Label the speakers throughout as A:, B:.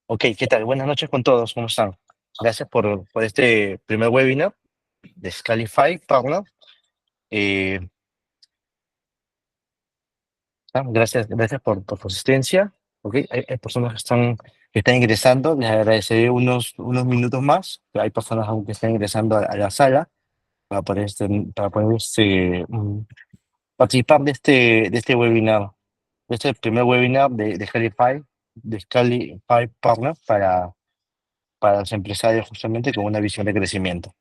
A: Ok, ¿qué tal? Buenas noches con todos, ¿cómo están? Gracias por este primer webinar de Scalify Partner. Eh, gracias por su asistencia. Ok, hay personas que están ingresando, les agradeceré unos minutos más. Hay personas aún que están ingresando a la sala para poder participar de este webinar, de este primer webinar de Scalify Partner para los empresarios justamente con una visión de crecimiento.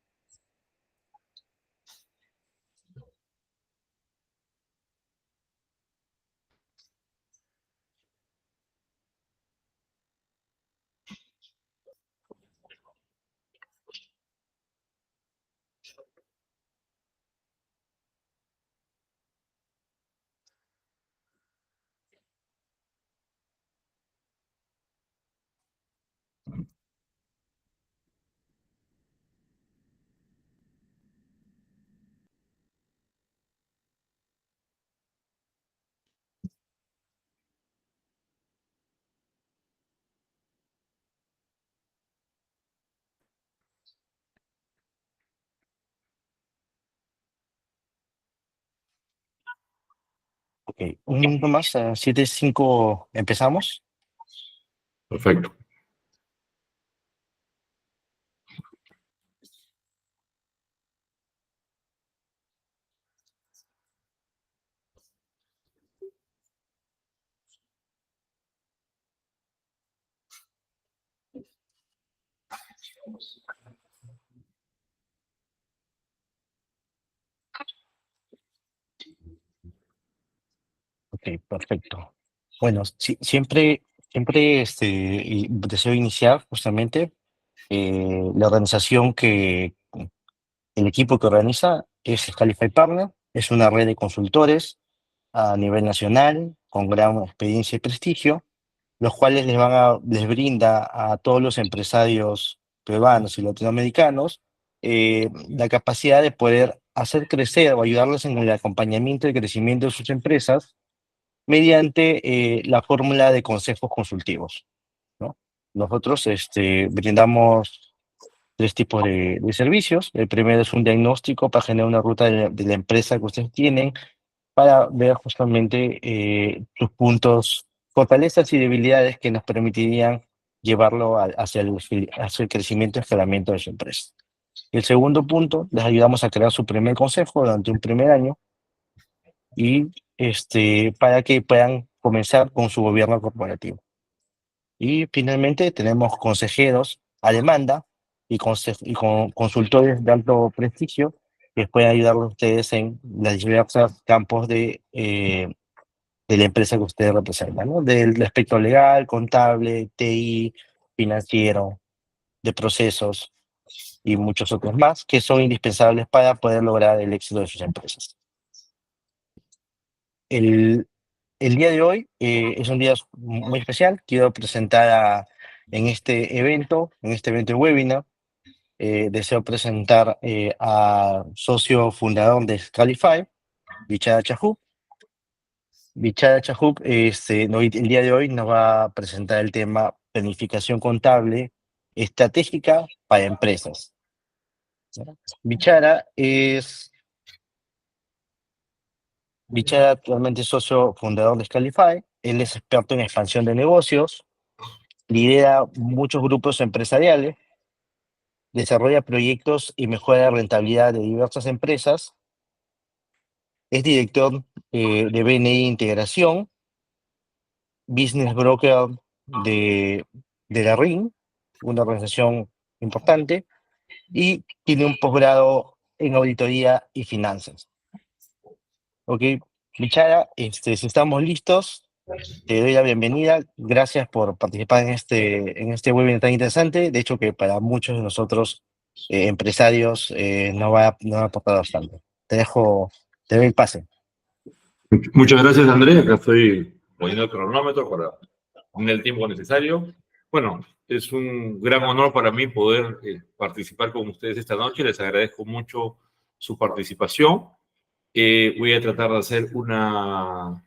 A: Ok, un minuto más, a 7:05 empezamos.
B: Perfecto.
A: Ok, perfecto. Bueno, siempre y deseo iniciar justamente la organización el equipo que organiza es Scalify Partner, es una red de consultores a nivel nacional con gran experiencia y prestigio, los cuales les brinda a todos los empresarios peruanos y latinoamericanos la capacidad de poder hacer crecer o ayudarles en el acompañamiento y crecimiento de sus empresas mediante la fórmula de consejos consultivos, ¿no? Nosotros brindamos tres tipos de servicios. El primero es un diagnóstico para generar una ruta de la empresa que ustedes tienen para ver justamente sus puntos, fortalezas y debilidades que nos permitirían llevarlo hacia el crecimiento y escalamiento de su empresa. El segundo punto, les ayudamos a crear su primer consejo durante un primer año y para que puedan comenzar con su gobierno corporativo. Y finalmente tenemos consejeros a demanda y consultores de alto prestigio que pueden ayudarlos a ustedes en los diversos campos de la empresa que ustedes representan, ¿no? Del aspecto legal, contable, TI, financiero, de procesos y muchos otros más que son indispensables para poder lograr el éxito de sus empresas. El, el día de hoy es un día muy especial. Quiero presentar en este evento de webinar, deseo presentar a socio fundador de Scalify, Bichara Chahub. Bichara Chahub el día de hoy nos va a presentar el tema planificación contable estratégica para empresas, ¿no? Bichara actualmente es socio fundador de Scalify. Él es experto en expansión de negocios, lidera muchos grupos empresariales, desarrolla proyectos y mejora la rentabilidad de diversas empresas, es director de BNI Integración, business broker de la RIN, una organización importante, y tiene un posgrado en auditoría y finanzas. Ok, Bichara, si estamos listos, te doy la bienvenida. Gracias por participar en este webinar tan interesante. De hecho, que para muchos de nosotros, empresarios, nos va a aportar bastante. Te doy el pase.
B: Muchas gracias, Andrés. Acá estoy poniendo el cronómetro para tener el tiempo necesario. Bueno, es un gran honor para mí poder participar con ustedes esta noche. Les agradezco mucho su participación. Voy a tratar de hacer una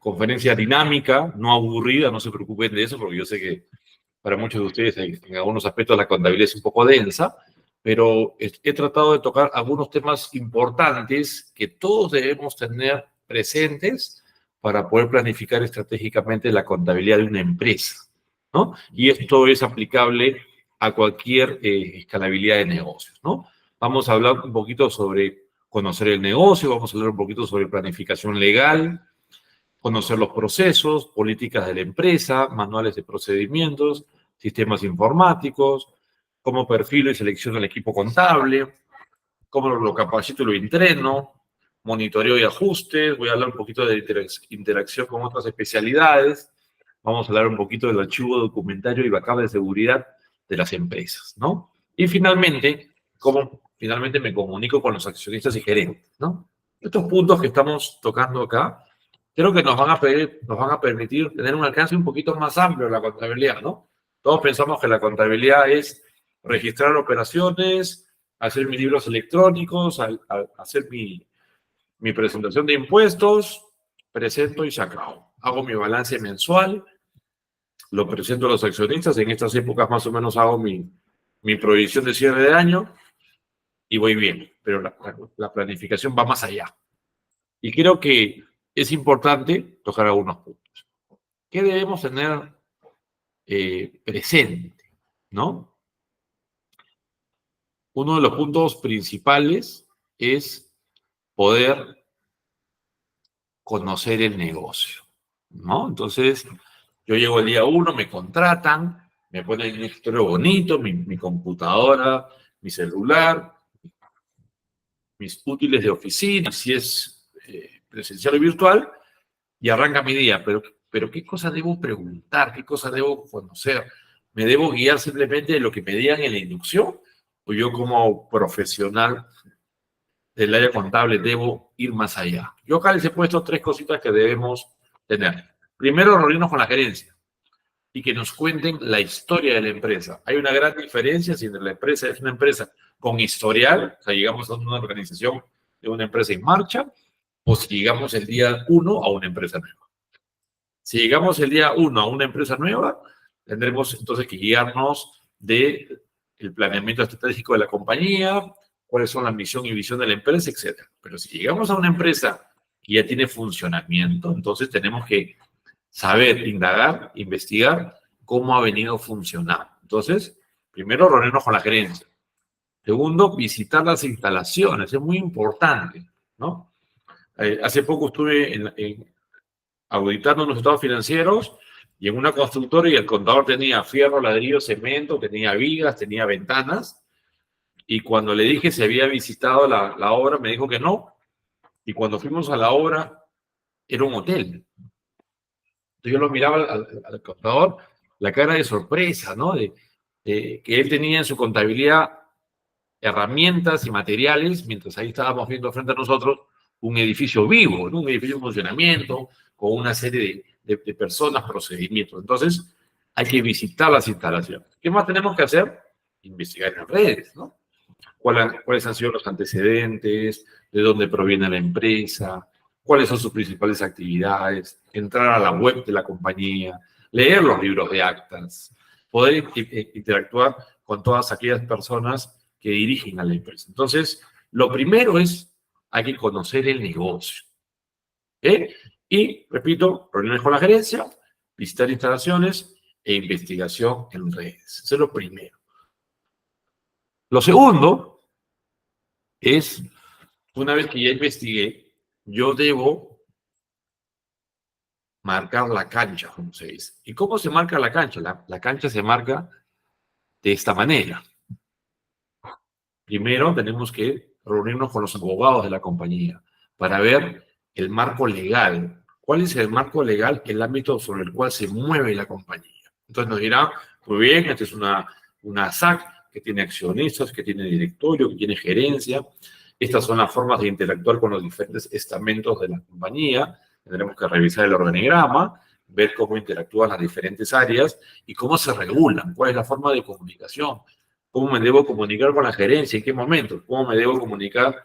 B: conferencia dinámica, no aburrida, no se preocupen de eso, porque yo sé que para muchos de ustedes en algunos aspectos la contabilidad es un poco densa, pero he tratado de tocar algunos temas importantes que todos debemos tener presentes para poder planificar estratégicamente la contabilidad de una empresa, ¿no? Y esto es aplicable a cualquier escalabilidad de negocios, ¿no? Vamos a hablar un poquito sobre conocer el negocio, vamos a hablar un poquito sobre planificación legal, conocer los procesos, políticas de la empresa, manuales de procedimientos, sistemas informáticos, cómo perfilo y selecciono el equipo contable, cómo lo capacito y lo entreno, monitoreo y ajustes, voy a hablar un poquito de interacción con otras especialidades, vamos a hablar un poquito del archivo documentario y backup de seguridad de las empresas, ¿no? Y finalmente, cómo finalmente me comunico con los accionistas y gerentes, ¿no? Estos puntos que estamos tocando acá, creo que nos van a permitir tener un alcance un poquito más amplio en la contabilidad, ¿no? Todos pensamos que la contabilidad es registrar operaciones, hacer mis libros electrónicos, hacer mi presentación de impuestos, presento y se acabó. Hago mi balance mensual, lo presento a los accionistas. En estas épocas más o menos hago mi provisión de cierre de año y voy bien. Pero la planificación va más allá. Y creo que es importante tocar algunos puntos. ¿Qué debemos tener presente? ¿No? Uno de los puntos principales es poder conocer el negocio, ¿no? Entonces, yo llego el día 1, me contratan, me ponen un escritorio bonito, mi computadora, mi celular, mis útiles de oficina, si es presencial o virtual, y arranca mi día. Pero ¿qué cosa debo preguntar? ¿Qué cosa debo conocer? ¿Me debo guiar simplemente de lo que me digan en la inducción? ¿O yo como profesional del área contable debo ir más allá? Yo acá les he puesto 3 cositas que debemos tener. Primero, reunirnos con la gerencia y que nos cuenten la historia de la empresa. Hay una gran diferencia si la empresa es una empresa con historial, o sea, llegamos a una organización de una empresa en marcha, o si llegamos el día 1 a una empresa nueva. Si llegamos el día 1 a una empresa nueva, tendremos entonces que guiarnos del planeamiento estratégico de la compañía, cuáles son la misión y visión de la empresa, etc. Pero si llegamos a una empresa que ya tiene funcionamiento, entonces tenemos que saber, indagar, investigar cómo ha venido funcionando. Entonces, primero, reunirnos con la gerencia. Segundo, visitar las instalaciones, es muy importante, ¿no? Hace poco estuve auditando unos estados financieros y en una constructora y el contador tenía fierro, ladrillo, cemento, tenía vigas, tenía ventanas, y cuando le dije si había visitado la obra, me dijo que no, y cuando fuimos a la obra, era un hotel. Entonces yo lo miraba al contador, la cara de sorpresa, ¿no? De que él tenía en su contabilidad herramientas y materiales, mientras ahí estábamos viendo frente a nosotros un edificio vivo, ¿no? Un edificio en funcionamiento, con una serie de personas, procedimientos. Entonces, hay que visitar las instalaciones. ¿Qué más tenemos que hacer? Investigar en redes, ¿no? ¿Cuáles han sido los antecedentes? ¿De dónde proviene la empresa? ¿Cuáles son sus principales actividades? Entrar a la web de la compañía, leer los libros de actas, poder interactuar con todas aquellas personas que dirigen a la empresa. Entonces, lo primero es, hay que conocer el negocio. Y, repito, reuniones con la gerencia, visitar instalaciones e investigación en redes. Eso es lo primero. Lo segundo es, una vez que ya investigué, yo debo marcar la cancha, como se dice. ¿Y cómo se marca la cancha? La cancha se marca de esta manera. Primero tenemos que reunirnos con los abogados de la compañía para ver el marco legal. ¿Cuál es el marco legal? El ámbito sobre el cual se mueve la compañía. Entonces nos dirá, muy bien, esta es una SAC que tiene accionistas, que tiene directorio, que tiene gerencia. Estas son las formas de interactuar con los diferentes estamentos de la compañía. Tendremos que revisar el organigrama, ver cómo interactúan las diferentes áreas y cómo se regulan, cuál es la forma de comunicación. ¿Cómo me debo comunicar con la gerencia? ¿En qué momento? ¿Cómo me debo comunicar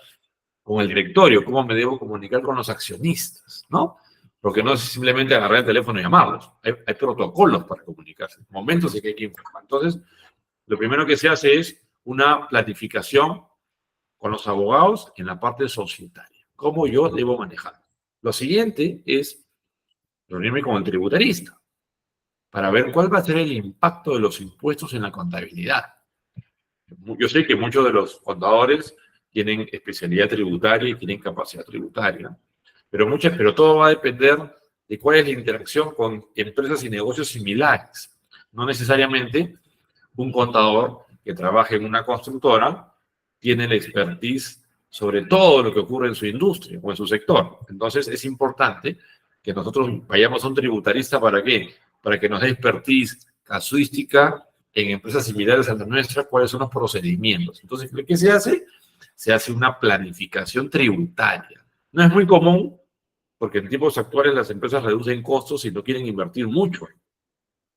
B: con el directorio? ¿Cómo me debo comunicar con los accionistas? ¿No? Porque no es simplemente agarrar el teléfono y llamarlos. Hay protocolos para comunicarse, momentos en que hay que informar. Entonces, lo primero que se hace es una planificación con los abogados en la parte societaria. ¿Cómo yo debo manejar? Lo siguiente es reunirme con el tributarista para ver cuál va a ser el impacto de los impuestos en la contabilidad. Yo sé que muchos de los contadores tienen especialidad tributaria y tienen capacidad tributaria, pero todo va a depender de cuál es la interacción con empresas y negocios similares. No necesariamente un contador que trabaje en una constructora tiene la expertise sobre todo lo que ocurre en su industria o en su sector. Entonces es importante que nosotros vayamos a un tributarista. ¿Para qué? Para que nos dé expertise casuística en empresas similares a la nuestra, cuáles son los procedimientos. Entonces, ¿qué se hace? Se hace una planificación tributaria. No es muy común, porque en tiempos actuales las empresas reducen costos y no quieren invertir mucho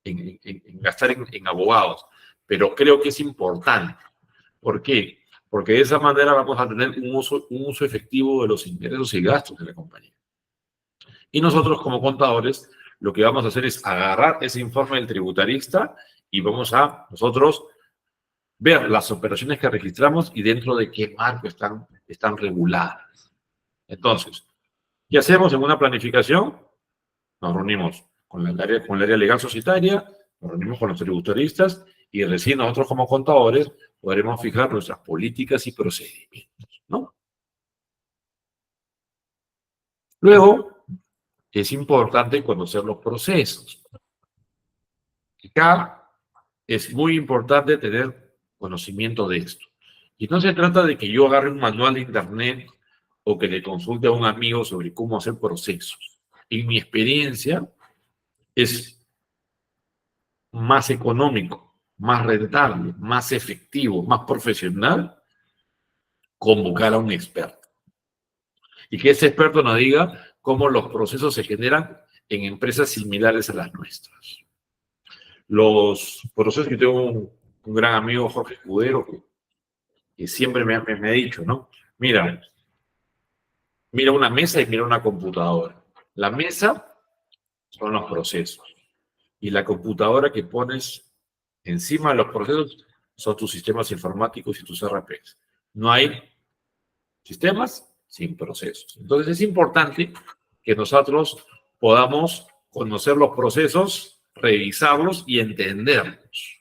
B: en gastar en abogados, pero creo que es importante. ¿Por qué? Porque de esa manera vamos a tener un uso efectivo de los ingresos y gastos de la compañía. Y nosotros como contadores lo que vamos a hacer es agarrar ese informe del tributarista y vamos a nosotros ver las operaciones que registramos y dentro de qué marco están reguladas. Entonces, ¿qué hacemos en una planificación? Nos reunimos con el área legal societaria, nos reunimos con los tributaristas y recién nosotros como contadores podremos fijar nuestras políticas y procedimientos, ¿no? Luego, es importante conocer los procesos. Acá es muy importante tener conocimiento de esto. Y no se trata de que yo agarre un manual de internet o que le consulte a un amigo sobre cómo hacer procesos. En mi experiencia, es más económico, más rentable, más efectivo, más profesional convocar a un experto. Y que ese experto nos diga cómo los procesos se generan en empresas similares a las nuestras. Los procesos, yo tengo un gran amigo, Jorge Escudero, que siempre me ha dicho, ¿no? Mira una mesa y mira una computadora. La mesa son los procesos y la computadora que pones encima de los procesos son tus sistemas informáticos y tus RPs. No hay sistemas sin procesos. Entonces es importante que nosotros podamos conocer los procesos, revisarlos y entenderlos.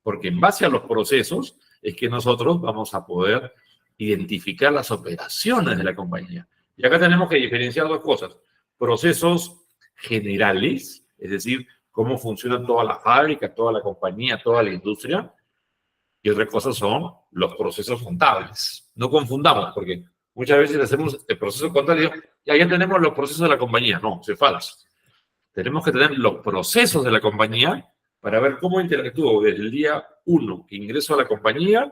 B: Porque en base a los procesos es que nosotros vamos a poder identificar las operaciones de la compañía. Y acá tenemos que diferenciar dos cosas. Procesos generales, es decir, cómo funciona toda la fábrica, toda la compañía, toda la industria. Y otra cosa son los procesos contables. No confundamos, porque muchas veces hacemos el proceso contable y ya tenemos los procesos de la compañía. No, es falso. Tenemos que tener los procesos de la compañía para ver cómo interactúo desde el día 1 que ingreso a la compañía,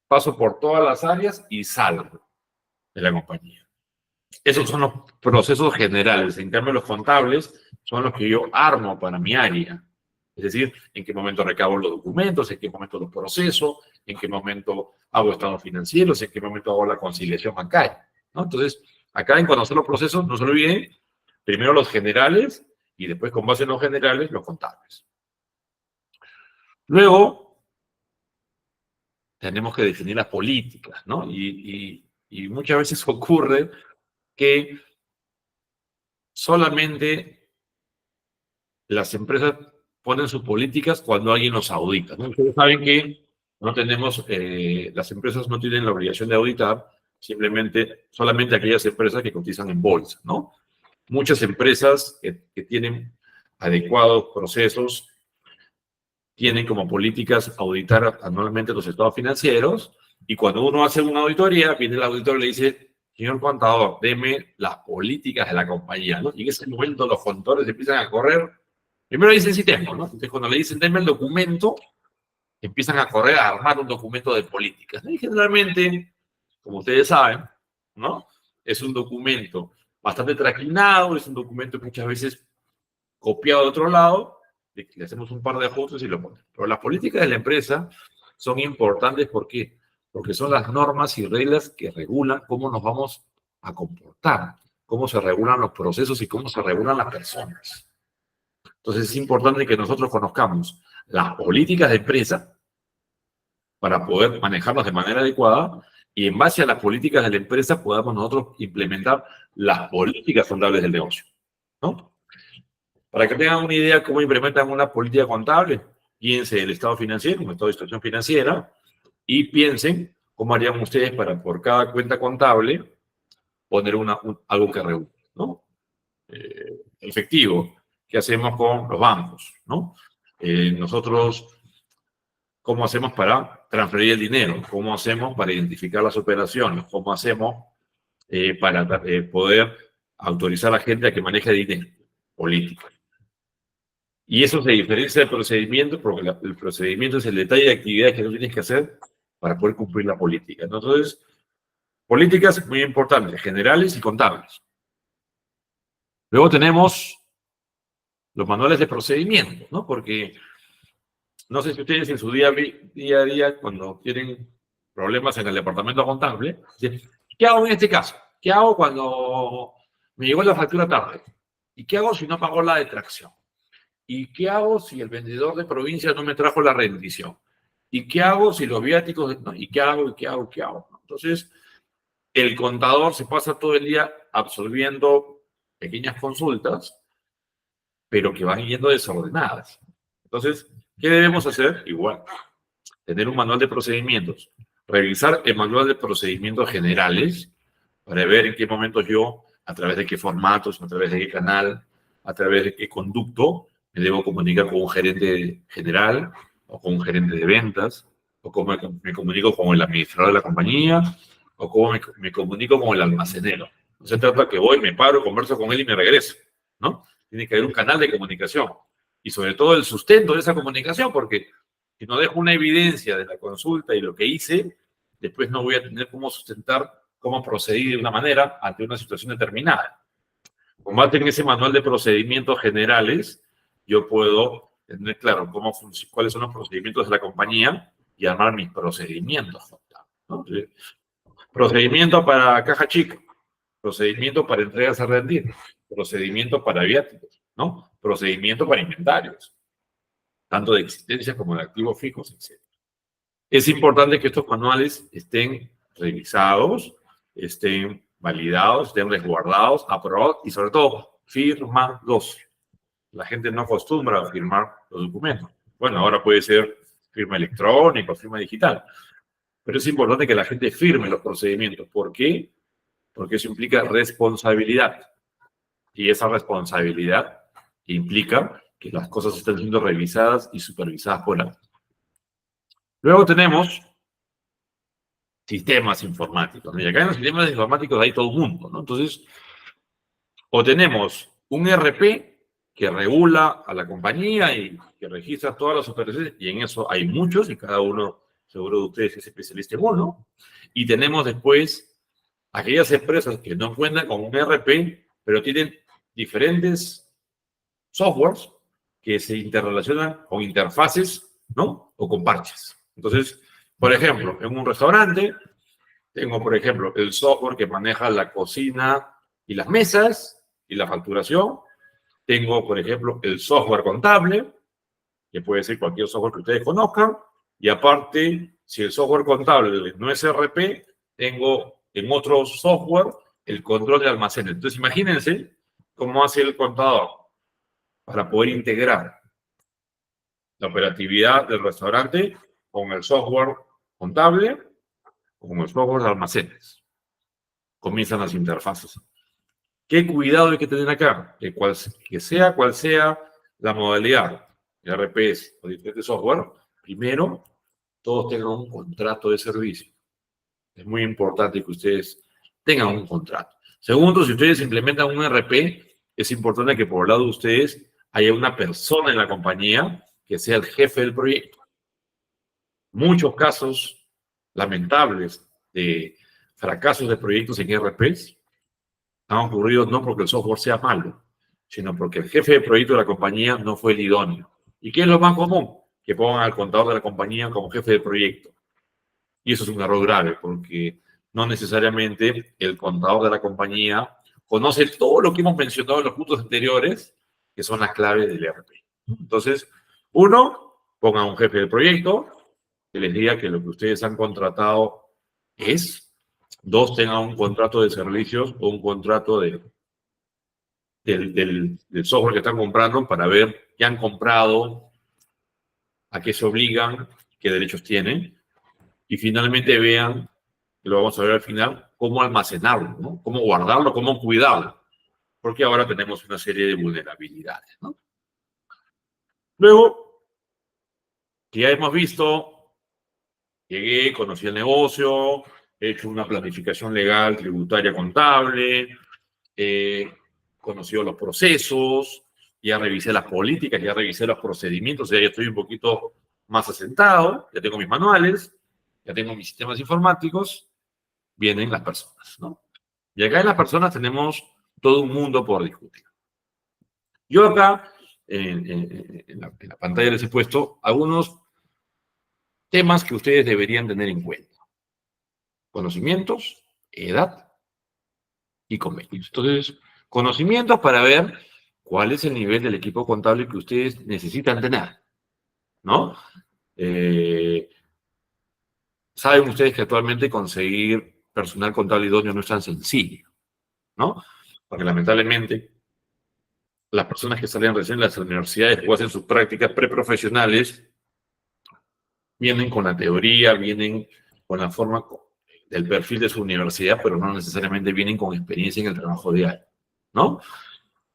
B: paso por todas las áreas y salgo de la compañía. Esos son los procesos generales. En cambio, los contables son los que yo armo para mi área. Es decir, en qué momento recabo los documentos, en qué momento los proceso, en qué momento hago estados financieros, en qué momento hago la conciliación bancaria, ¿no? Entonces, acá en conocer los procesos, no se olviden, primero los generales y después, con base en los generales, los contables. Luego, tenemos que definir las políticas, ¿no? Y muchas veces ocurre que solamente las empresas ponen sus políticas cuando alguien los audita, ¿no? Ustedes saben que no tenemos, las empresas no tienen la obligación de auditar, solamente aquellas empresas que cotizan en bolsa, ¿no? Muchas empresas que tienen adecuados procesos tienen como políticas auditar anualmente los estados financieros y cuando uno hace una auditoría, viene el auditor y le dice, señor contador, deme las políticas de la compañía, ¿no? Y en ese momento los contadores empiezan a correr. Primero dicen sí tengo, ¿no? Entonces cuando le dicen deme el documento, empiezan a correr a armar un documento de políticas, ¿no? Y generalmente, como ustedes saben, ¿no? Es un documento bastante trajinado, es un documento muchas veces copiado de otro lado, le hacemos un par de ajustes y lo ponemos. Pero las políticas de la empresa son importantes, ¿por qué? Porque son las normas y reglas que regulan cómo nos vamos a comportar, cómo se regulan los procesos y cómo se regulan las personas. Entonces es importante que nosotros conozcamos las políticas de empresa para poder manejarlas de manera adecuada y en base a las políticas de la empresa podamos nosotros implementar las políticas contables del negocio, ¿no? Para que tengan una idea de cómo implementan una política contable, piensen el estado financiero, un estado de situación financiera, y piensen cómo harían ustedes para por cada cuenta contable poner algo que regule, ¿no? Efectivo, ¿qué hacemos con los bancos, ¿no? Nosotros, ¿cómo hacemos para transferir el dinero? ¿Cómo hacemos para identificar las operaciones? ¿Cómo hacemos para poder autorizar a la gente a que maneje dinero político? Y eso se diferencia del procedimiento, porque el procedimiento es el detalle de actividades que tú tienes que hacer para poder cumplir la política, ¿no? Entonces, políticas muy importantes, generales y contables. Luego tenemos los manuales de procedimiento, ¿no? Porque no sé si ustedes en su día a día, cuando tienen problemas en el departamento contable, dicen, ¿qué hago en este caso? ¿Qué hago cuando me llegó la factura tarde? ¿Y qué hago si no pagó la detracción? ¿Y qué hago si el vendedor de provincia no me trajo la rendición? ¿Y qué hago si los viáticos... No, ¿y qué hago? ¿Y qué hago? ¿Qué hago? Entonces, el contador se pasa todo el día absorbiendo pequeñas consultas, pero que van yendo desordenadas. Entonces, ¿qué debemos hacer? Igual, tener un manual de procedimientos, revisar el manual de procedimientos generales para ver en qué momentos yo, a través de qué formatos, a través de qué canal, a través de qué conducto, me debo comunicar con un gerente general o con un gerente de ventas, o cómo me comunico con el administrador de la compañía, o cómo me comunico con el almacenero. No se trata que voy, me paro, converso con él y me regreso, ¿no? Tiene que haber un canal de comunicación y sobre todo el sustento de esa comunicación, porque si no dejo una evidencia de la consulta y lo que hice, después no voy a tener cómo sustentar cómo proceder de una manera ante una situación determinada. Con base en ese manual de procedimientos generales, yo puedo tener claro cuáles son los procedimientos de la compañía y armar mis procedimientos, ¿no? Procedimiento para caja chica, procedimiento para entregas a rendir, procedimiento para viáticos, ¿no? Procedimiento para inventarios, tanto de existencia como de activos fijos, etc. Es importante que estos manuales estén revisados, estén validados, estén resguardados, aprobados y sobre todo firmados. La gente no acostumbra a firmar los documentos. Bueno, ahora puede ser firma electrónica o firma digital, pero es importante que la gente firme los procedimientos. ¿Por qué? Porque eso implica responsabilidad. Y esa responsabilidad implica que las cosas estén siendo revisadas y supervisadas por alguien. Luego tenemos sistemas informáticos, ¿no? Y acá en los sistemas informáticos hay todo un mundo, ¿no? Entonces, o tenemos un ERP que regula a la compañía y que registra todas las operaciones, y en eso hay muchos, y cada uno, seguro de ustedes, es especialista en uno. Y tenemos después aquellas empresas que no cuentan con un ERP, pero tienen diferentes softwares que se interrelacionan con interfaces, ¿no? O con parches. Entonces, por ejemplo, en un restaurante, tengo, por ejemplo, el software que maneja la cocina y las mesas y la facturación. Tengo, por ejemplo, el software contable, que puede ser cualquier software que ustedes conozcan. Y aparte, si el software contable no es RP, tengo en otro software el control de almacenes. Entonces, imagínense cómo hace el contador para poder integrar la operatividad del restaurante con el software contable o con el software de almacenes. Comienzan las interfaces. ¿Qué cuidado hay que tener acá? Que sea cual sea la modalidad, RPs o diferentes software, primero, todos tengan un contrato de servicio. Es muy importante que ustedes tengan un contrato. Segundo, si ustedes implementan un RP, es importante que por el lado de ustedes haya una persona en la compañía que sea el jefe del proyecto. Muchos casos lamentables de fracasos de proyectos en RPs han ocurrido no porque el software sea malo, sino porque el jefe de proyecto de la compañía no fue el idóneo. ¿Y qué es lo más común? Que pongan al contador de la compañía como jefe de proyecto. Y eso es un error grave, porque no necesariamente el contador de la compañía conoce todo lo que hemos mencionado en los puntos anteriores, que son las claves del ERP. Entonces, uno, pongan un jefe de proyecto que les diga que lo que ustedes han contratado es. Dos, tengan un contrato de servicios o un contrato del software que están comprando para ver qué han comprado, a qué se obligan, qué derechos tienen. Y finalmente vean, lo vamos a ver al final, cómo almacenarlo, ¿no? Cómo guardarlo, cómo cuidarlo. Porque ahora tenemos una serie de vulnerabilidades, ¿no? Luego, que ya hemos visto, llegué, conocí el negocio, he hecho una planificación legal, tributaria, contable, conocido los procesos, ya revisé las políticas, ya revisé los procedimientos, ya estoy un poquito más asentado, ya tengo mis manuales, ya tengo mis sistemas informáticos, vienen las personas, ¿no? Y acá en las personas tenemos todo un mundo por discutir. Yo acá, en la pantalla les he puesto algunos temas que ustedes deberían tener en cuenta. Conocimientos, edad y convenios. Entonces, conocimientos para ver cuál es el nivel del equipo contable que ustedes necesitan tener, ¿no? Saben ustedes que actualmente conseguir personal contable idóneo no es tan sencillo, ¿no? Porque lamentablemente las personas que salen recién de las universidades o hacen sus prácticas preprofesionales vienen con la teoría, vienen con la forma del perfil de su universidad, pero no necesariamente vienen con experiencia en el trabajo diario, ¿no?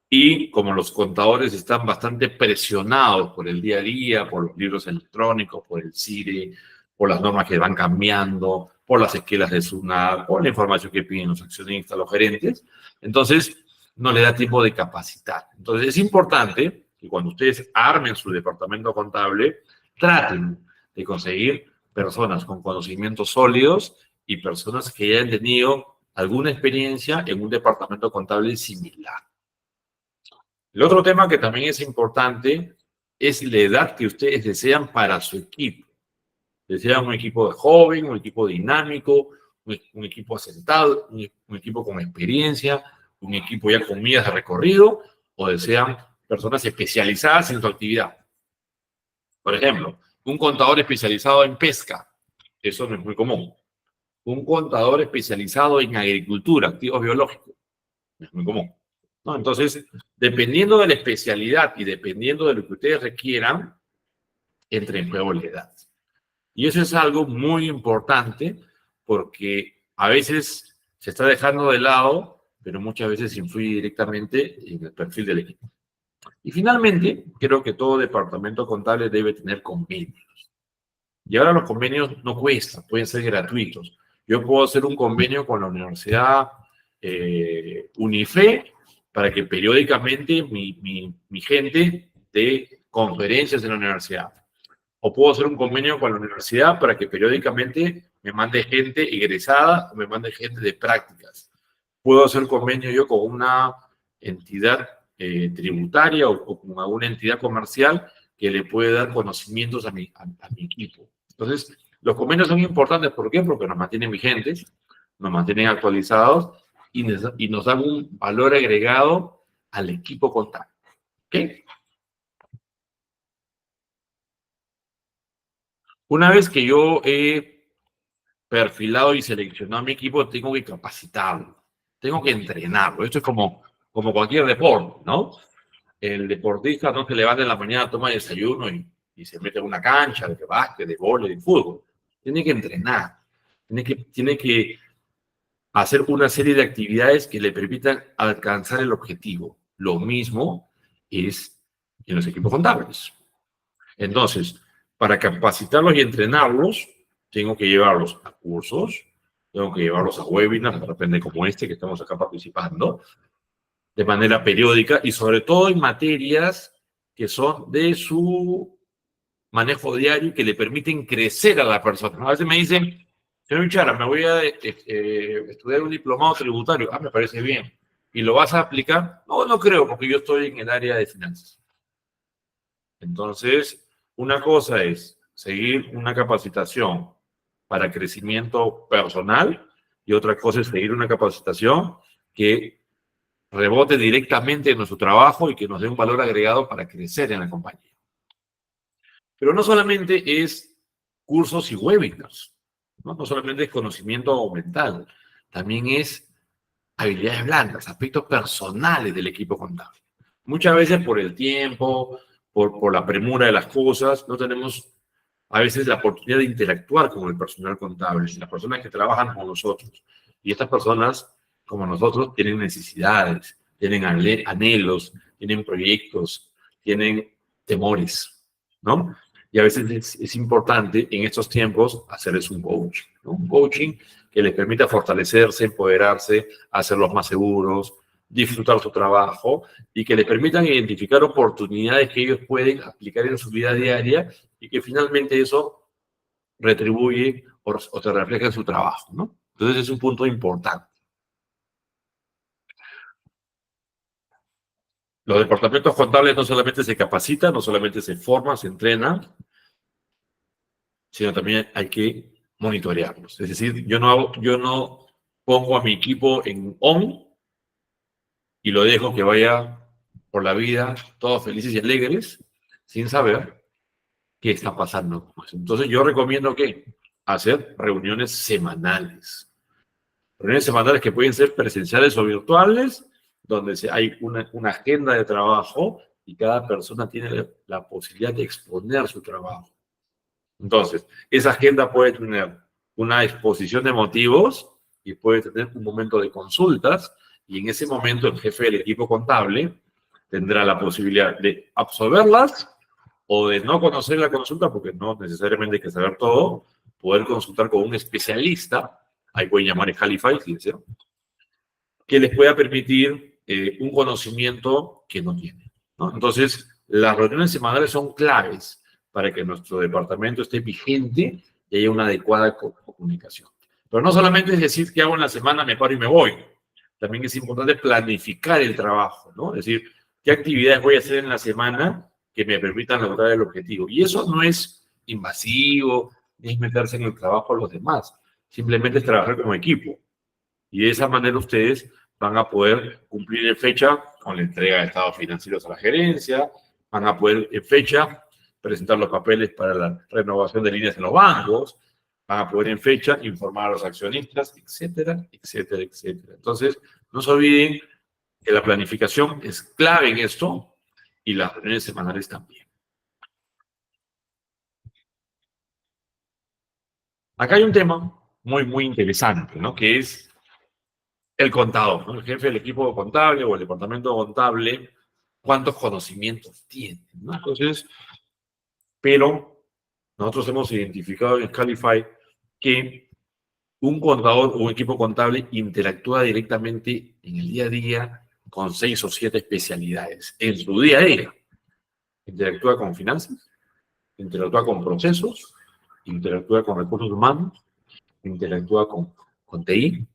B: Y como los contadores están bastante presionados por el día a día, por los libros electrónicos, por el CIRE, por las normas que van cambiando, por las esquelas de SUNAT, por la información que piden los accionistas, los gerentes, entonces no le da tiempo de capacitar. Entonces es importante que cuando ustedes armen su departamento contable, traten de conseguir personas con conocimientos sólidos y personas que hayan tenido alguna experiencia en un departamento contable similar. El otro tema que también es importante es la edad que ustedes desean para su equipo. ¿Desean un equipo joven, un equipo dinámico, un equipo asentado, un equipo con experiencia, un equipo ya con millas de recorrido, o desean personas especializadas en su actividad? Por ejemplo, un contador especializado en pesca, eso no es muy común. Un contador especializado en agricultura, activos biológicos, no es muy común, ¿no? Entonces, dependiendo de la especialidad y dependiendo de lo que ustedes requieran, entra en juego la edad. Y eso es algo muy importante porque a veces se está dejando de lado, pero muchas veces influye directamente en el perfil del equipo. Y finalmente, creo que todo departamento contable debe tener convenios. Y ahora los convenios no cuestan, pueden ser gratuitos. Yo puedo hacer un convenio con la Universidad Unife para que periódicamente mi gente dé conferencias en la universidad. O puedo hacer un convenio con la universidad para que periódicamente me mande gente egresada o me mande gente de prácticas. Puedo hacer convenio yo con una entidad tributaria o con alguna entidad comercial que le puede dar conocimientos a mi equipo. Entonces, los convenios son importantes. ¿Por qué? Porque nos mantienen vigentes, nos mantienen actualizados y nos dan un valor agregado al equipo contable. ¿Ok? Una vez que yo he perfilado y seleccionado a mi equipo, tengo que capacitarlo, tengo que entrenarlo. Esto es como cualquier deporte, ¿no? El deportista no se levanta en la mañana, toma desayuno y se mete en una cancha de básquet, de vóley, de fútbol. Tiene que entrenar, tiene que hacer una serie de actividades que le permitan alcanzar el objetivo. Lo mismo es en los equipos contables. Entonces, para capacitarlos y entrenarlos, tengo que llevarlos a cursos, tengo que llevarlos a webinars, de repente como este que estamos acá participando, de manera periódica y sobre todo en materias que son de su manejo diario y que le permiten crecer a la persona. A veces me dicen, señor Chara, me voy a estudiar un diplomado tributario. Ah, me parece bien. ¿Y lo vas a aplicar? No, no creo, porque yo estoy en el área de finanzas. Entonces, una cosa es seguir una capacitación para crecimiento personal y otra cosa es seguir una capacitación que rebote directamente en nuestro trabajo y que nos dé un valor agregado para crecer en la compañía. Pero no solamente es cursos y webinars, ¿no? No solamente es conocimiento mental, también es habilidades blandas, aspectos personales del equipo contable. Muchas veces por el tiempo, por la premura de las cosas, no tenemos a veces la oportunidad de interactuar con el personal contable, las personas que trabajan con nosotros. Y estas personas, como nosotros, tienen necesidades, tienen anhelos, tienen proyectos, tienen temores, ¿no? Y a veces es importante en estos tiempos hacerles un coaching, ¿no? Un coaching que les permita fortalecerse, empoderarse, hacerlos más seguros, disfrutar su trabajo y que les permitan identificar oportunidades que ellos pueden aplicar en su vida diaria y que finalmente eso retribuye o se refleja en su trabajo, ¿no? Entonces es un punto importante. Los departamentos contables no solamente se capacitan, no solamente se forman, se entrenan, sino también hay que monitorearlos. Es decir, yo no pongo a mi equipo en on y lo dejo que vaya por la vida todos felices y alegres sin saber qué está pasando. Entonces yo recomiendo que hacer reuniones semanales. Reuniones semanales que pueden ser presenciales o virtuales, donde hay una agenda de trabajo y cada persona tiene la posibilidad de exponer su trabajo. Entonces, esa agenda puede tener una exposición de motivos y puede tener un momento de consultas y en ese momento el jefe del equipo contable tendrá la posibilidad de absorberlas o de no conocer la consulta, porque no necesariamente hay que saber todo, poder consultar con un especialista, ahí pueden llamar Scalify si desean, que les pueda permitir un conocimiento que no tienen, ¿no? Entonces, las reuniones semanales son claves para que nuestro departamento esté vigente y haya una adecuada comunicación. Pero no solamente es decir que hago en la semana, me paro y me voy. También es importante planificar el trabajo, ¿no? Es decir, qué actividades voy a hacer en la semana que me permitan lograr el objetivo. Y eso no es invasivo, ni es meterse en el trabajo de los demás. Simplemente es trabajar como equipo. Y de esa manera ustedes van a poder cumplir en fecha con la entrega de estados financieros a la gerencia, van a poder en fecha presentar los papeles para la renovación de líneas en los bancos, van a poder en fecha informar a los accionistas, etcétera, etcétera, etcétera. Entonces, no se olviden que la planificación es clave en esto y las reuniones semanales también. Acá hay un tema muy interesante, ¿no? Que es el contador, ¿no? El jefe del equipo contable o el departamento contable, cuántos conocimientos tiene, ¿no? Entonces, pero nosotros hemos identificado en Scalify que un contador o un equipo contable interactúa directamente en el día a día con 6 o 7 especialidades en su día a día. Interactúa con finanzas, interactúa con procesos, interactúa con recursos humanos, interactúa con TI,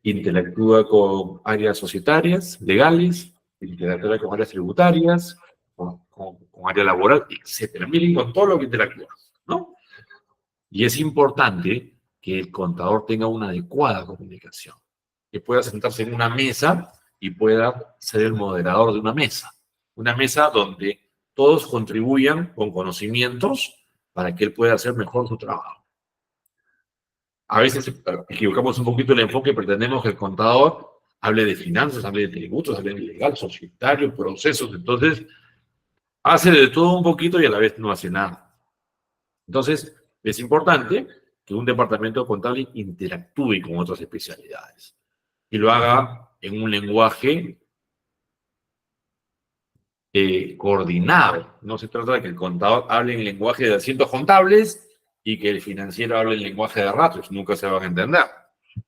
B: interactúa con áreas societarias, legales, interactúa con áreas tributarias, con área laboral, etcétera. Miren, con todo lo que interactúa, ¿no? Y es importante que el contador tenga una adecuada comunicación, que pueda sentarse en una mesa y pueda ser el moderador de una mesa donde todos contribuyan con conocimientos para que él pueda hacer mejor su trabajo. A veces equivocamos un poquito el enfoque, pretendemos que el contador hable de finanzas, hable de tributos, hable de legal, societario, procesos. Entonces, hace de todo un poquito y a la vez no hace nada. Entonces, es importante que un departamento contable interactúe con otras especialidades y lo haga en un lenguaje coordinado. No se trata de que el contador hable en lenguaje de asientos contables y que el financiero hable en lenguaje de ratios. Nunca se van a entender.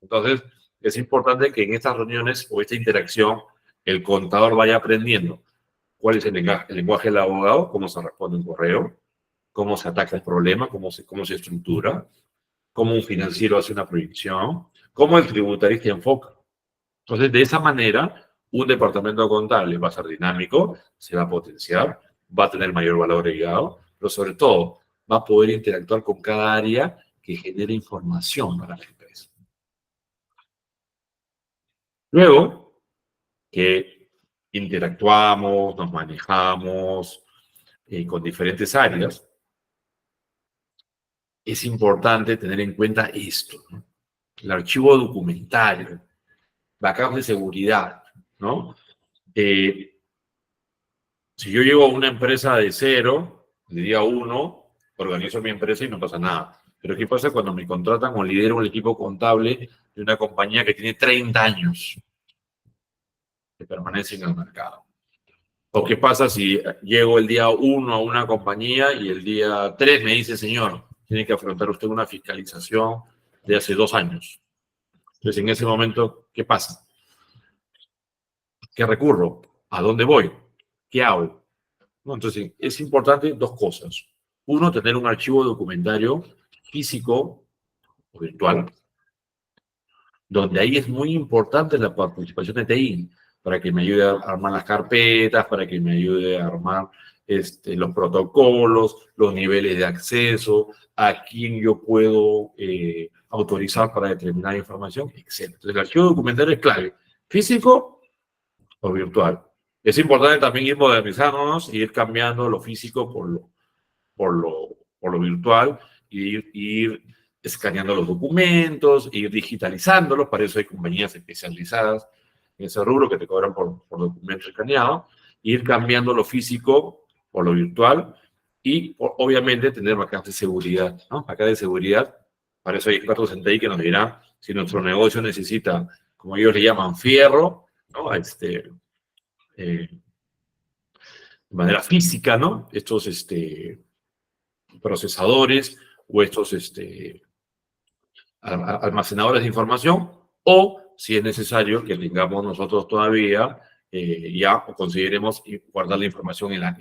B: Entonces, es importante que en estas reuniones o esta interacción el contador vaya aprendiendo cuál es el lenguaje del abogado, cómo se responde un correo, cómo se ataca el problema, cómo se estructura, cómo un financiero hace una proyección, cómo el tributarista enfoca. Entonces, de esa manera, un departamento contable va a ser dinámico, se va a potenciar, va a tener mayor valor agregado, pero sobre todo va a poder interactuar con cada área que genere información para la empresa. Luego, que interactuamos, nos manejamos con diferentes áreas, es importante tener en cuenta esto, ¿no? El archivo documentario, backup de seguridad, ¿no? Si yo llego a una empresa de cero, de día uno, organizo mi empresa y no pasa nada. Pero ¿qué pasa cuando me contratan o lidero el equipo contable de una compañía que tiene 30 años que permanece en el mercado? ¿O qué pasa si llego el día uno a una compañía y el día 3 me dice, señor, tiene que afrontar usted una fiscalización de hace 2 años? Entonces, en ese momento, ¿qué pasa? ¿Qué recurro? ¿A dónde voy? ¿Qué hago? ¿No? Entonces, es importante dos cosas. Uno, tener un archivo documentario físico o virtual, donde ahí es muy importante la participación de TI, para que me ayude a armar las carpetas, para que me ayude a armar los protocolos, los niveles de acceso, a quién yo puedo autorizar para determinada información, etc. Entonces, el archivo documentario es clave, físico o virtual. Es importante también ir modernizándonos y ir cambiando lo físico por lo virtual, ir escaneando los documentos, ir digitalizándolos. Para eso hay compañías especializadas en ese rubro que te cobran por documento escaneado, ir cambiando lo físico por lo virtual y obviamente tener backup de seguridad, ¿no? Backup de seguridad, para eso hay expertos en TI que nos dirán si nuestro negocio necesita, como ellos le llaman, fierro, ¿no? De manera física, ¿no? Estos procesadores o estos almacenadores de información, o si es necesario que tengamos nosotros todavía ya o consideremos guardar la información en la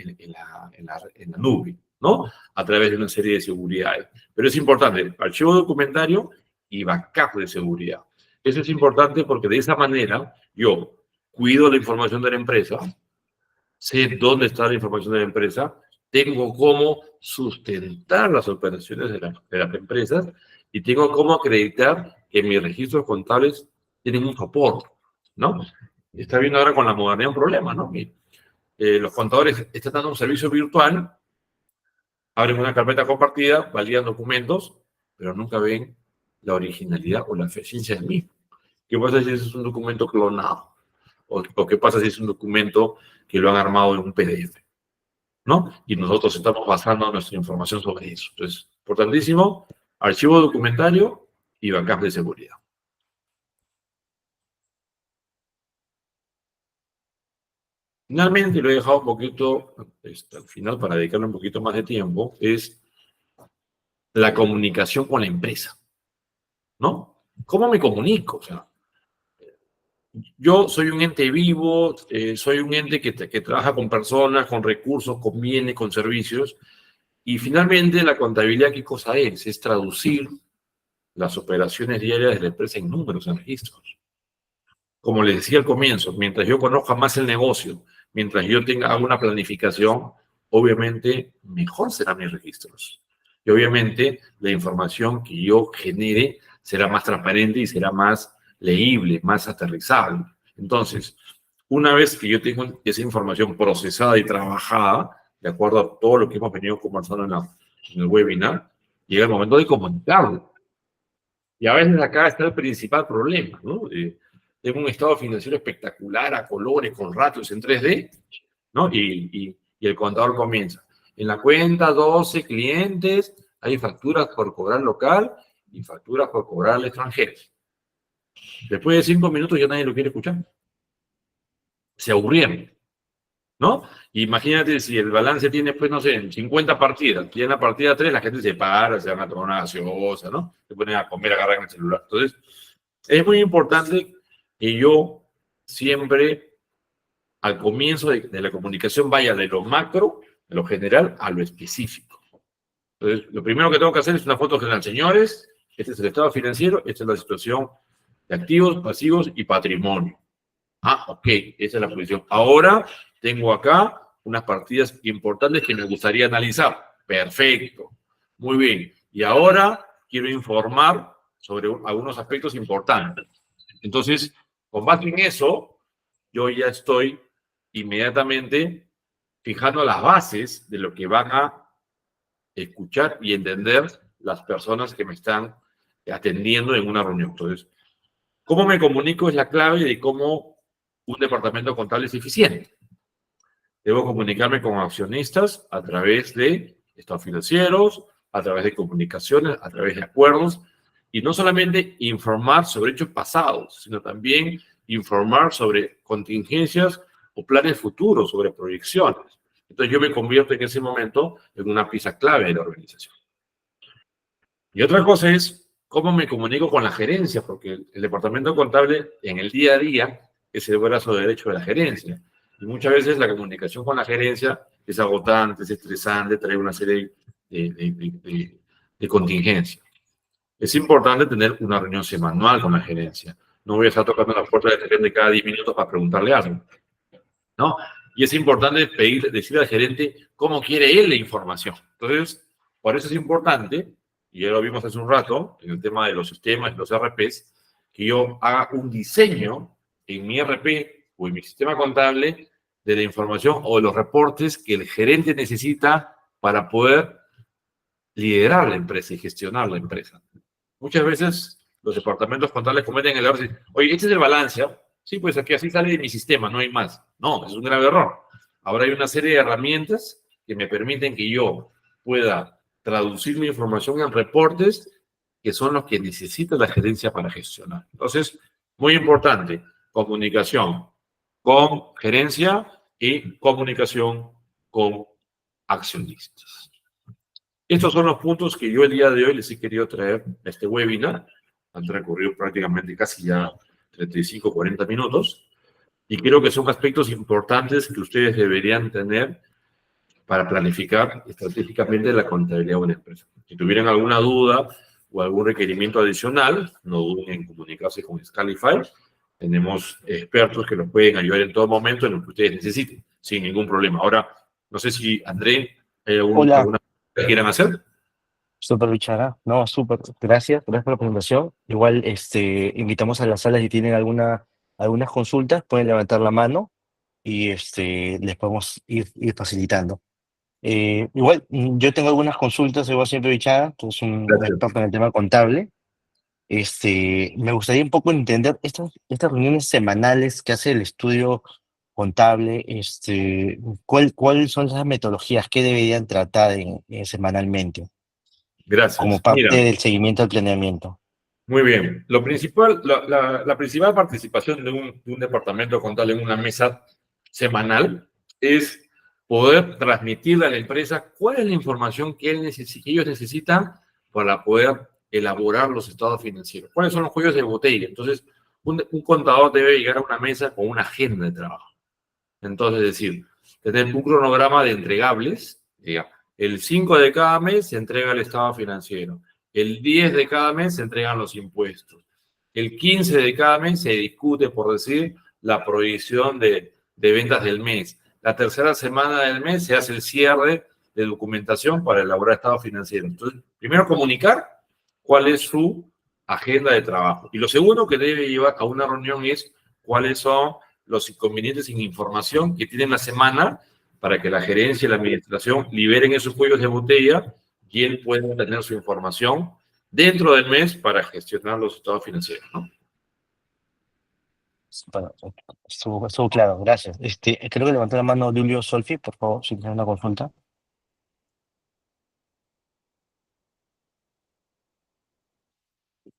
B: nube, ¿no? A través de una serie de seguridades. Pero es importante, archivo documentario y backup de seguridad. Eso es importante porque de esa manera yo cuido la información de la empresa, sé dónde está la información de la empresa, tengo cómo sustentar las operaciones de las empresas y tengo cómo acreditar que mis registros contables tienen un soporte, ¿no? Está viendo ahora con la modernidad un problema, ¿no? Los contadores están dando un servicio virtual, abren una carpeta compartida, validan documentos, pero nunca ven la originalidad o la eficiencia del mismo. ¿Qué pasa si es un documento clonado? ¿O qué pasa si es un documento que lo han armado en un PDF? ¿No? Y nosotros estamos basando nuestra información sobre eso. Entonces, importantísimo, archivo documentario y backup de seguridad. Finalmente, lo he dejado un poquito al final para dedicarle un poquito más de tiempo, es la comunicación con la empresa, ¿no? ¿Cómo me comunico? O sea, yo soy un ente vivo, soy un ente que trabaja con personas, con recursos, con bienes, con servicios, y finalmente la contabilidad, ¿qué cosa es? Es traducir las operaciones diarias de la empresa en números, en registros. Como les decía al comienzo, mientras yo conozca más el negocio, mientras yo tenga una planificación, obviamente mejor serán mis registros. Y obviamente la información que yo genere será más transparente y será más leíble, más aterrizable. Entonces, una vez que yo tengo esa información procesada y trabajada, de acuerdo a todo lo que hemos venido conversando en el webinar, llega el momento de comunicarlo. Y a veces acá está el principal problema, ¿no? Tengo un estado financiero espectacular, a colores, con ratios en 3D, ¿no? Y el contador comienza. En la cuenta 12 clientes hay facturas por cobrar local y facturas por cobrar al extranjero. Después de 5 minutos ya nadie lo quiere escuchar. Se aburrieron, ¿no? Imagínate si el balance tiene, pues, no sé, 50 partidas. Y en la partida 3 la gente se para, se van a tomar una gaseosa, ¿no? Se ponen a comer, agarran el celular. Entonces, es muy importante que yo siempre, al comienzo de la comunicación, vaya de lo macro, de lo general, a lo específico. Entonces, lo primero que tengo que hacer es una foto general. Señores, este es el estado financiero, esta es la situación de activos, pasivos y patrimonio. Ah, ok, esa es la posición. Ahora tengo acá unas partidas importantes que me gustaría analizar. Perfecto. Muy bien. Y ahora quiero informar sobre algunos aspectos importantes. Entonces, con base en eso, yo ya estoy inmediatamente fijando las bases de lo que van a escuchar y entender las personas que me están atendiendo en una reunión. Entonces, cómo me comunico es la clave de cómo un departamento contable es eficiente. Debo comunicarme con accionistas a través de estados financieros, a través de comunicaciones, a través de acuerdos, y no solamente informar sobre hechos pasados, sino también informar sobre contingencias o planes futuros, sobre proyecciones. Entonces yo me convierto en ese momento en una pieza clave de la organización. Y otra cosa es cómo me comunico con la gerencia, porque el departamento contable en el día a día es el brazo derecho de la gerencia. Y muchas veces la comunicación con la gerencia es agotante, es estresante, trae una serie de contingencias. Es importante tener una reunión semanal con la gerencia. No voy a estar tocando la puerta del gerente cada 10 minutos para preguntarle algo, ¿no? Y es importante decirle al gerente cómo quiere él la información. Entonces, por eso es importante, y ya lo vimos hace un rato, en el tema de los sistemas, los RPs, que yo haga un diseño en mi RP o en mi sistema contable de la información o de los reportes que el gerente necesita para poder liderar la empresa y gestionar la empresa. Muchas veces los departamentos contables cometen el error de decir, oye, este es el balance, ¿eh? Sí, pues aquí así sale de mi sistema, no hay más. No, es un grave error. Ahora hay una serie de herramientas que me permiten que yo pueda traducir mi información en reportes que son los que necesita la gerencia para gestionar. Entonces, muy importante, comunicación con gerencia y comunicación con accionistas. Estos son los puntos que yo el día de hoy les he querido traer a este webinar. Han transcurrido prácticamente casi ya 35, 40 minutos. Y creo que son aspectos importantes que ustedes deberían tener para planificar estratégicamente la contabilidad de una empresa. Si tuvieran alguna duda o algún requerimiento adicional, no duden en comunicarse con Scalify. Tenemos expertos que los pueden ayudar en todo momento en lo que ustedes necesiten, sin ningún problema. Ahora, no sé si André, ¿hay
A: Hola,
B: alguna que quieran hacer?
A: súper Bichara. No, súper. Gracias por la presentación. Igual, invitamos a la sala si tienen algunas consultas, pueden levantar la mano y les podemos ir facilitando. Igual, yo tengo algunas consultas, igual siempre Bichara, tú eres un
B: Gracias.
A: experto en el tema contable. Me gustaría un poco entender estas reuniones semanales que hace el estudio contable, ¿cuáles son las metodologías que deberían tratar semanalmente como
B: Gracias.
A: parte
B: Mira,
A: del seguimiento del planeamiento?
B: muy bien. Lo principal, la principal participación de un departamento contable en una mesa semanal es poder transmitirle a la empresa cuál es la información que ellos necesitan para poder elaborar los estados financieros. ¿Cuáles son los cuellos de botella? Entonces, un contador debe llegar a una mesa con una agenda de trabajo. Entonces, es decir, tener un cronograma de entregables, digamos, el 5 de cada mes se entrega el estado financiero, el 10 de cada mes se entregan los impuestos, el 15 de cada mes se discute, por decir, la proyección de ventas del mes, la tercera semana del mes se hace el cierre de documentación para elaborar estado financiero. Entonces, primero comunicar cuál es su agenda de trabajo. Y lo segundo que debe llevar a una reunión es cuáles son los inconvenientes en información que tienen la semana para que la gerencia y la administración liberen esos cuellos de botella y él pueda tener su información dentro del mes para gestionar los estados financieros, ¿no?
A: Bueno, estuvo claro, gracias. Creo que levantó la mano Julio Solfi, por favor, si tiene una consulta.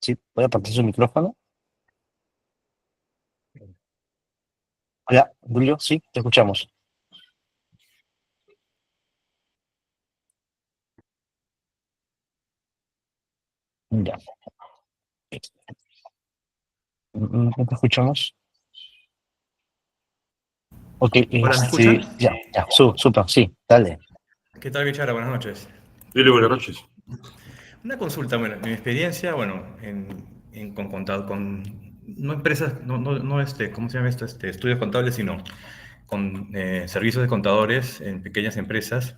A: Sí, voy a apartar su micrófono. Hola, Julio, sí, te escuchamos. Ya. ¿No te escuchamos? Ok,
C: Hola, ¿me escuchan?
A: ya, súper, sí, dale.
C: ¿Qué tal, Bichara? Buenas noches.
B: Dile buenas noches.
C: Una consulta, bueno, en mi experiencia, bueno, con no empresas, ¿cómo se llama esto? Estudios contables, sino con servicios de contadores en pequeñas empresas,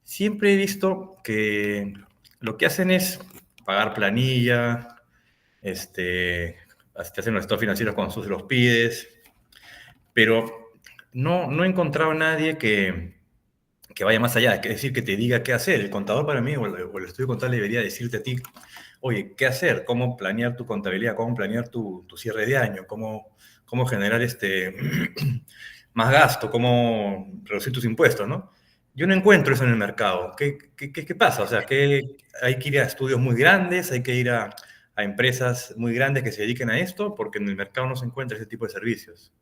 C: siempre he visto que lo que hacen es pagar planilla, te hacen los estados financieros cuando tú se los pides, pero no he encontrado a nadie que vaya más allá, es decir, que te diga qué hacer. El contador para mí, o el estudio contable debería decirte a ti, oye, ¿qué hacer? ¿Cómo planear tu contabilidad? ¿Cómo planear tu cierre de año? ¿Cómo generar más gasto? ¿Cómo reducir tus impuestos, no? Yo no encuentro eso en el mercado. ¿Qué pasa? O sea, hay que ir a estudios muy grandes, hay que ir a empresas muy grandes que se dediquen a esto, porque en el mercado no se encuentra ese tipo de servicios.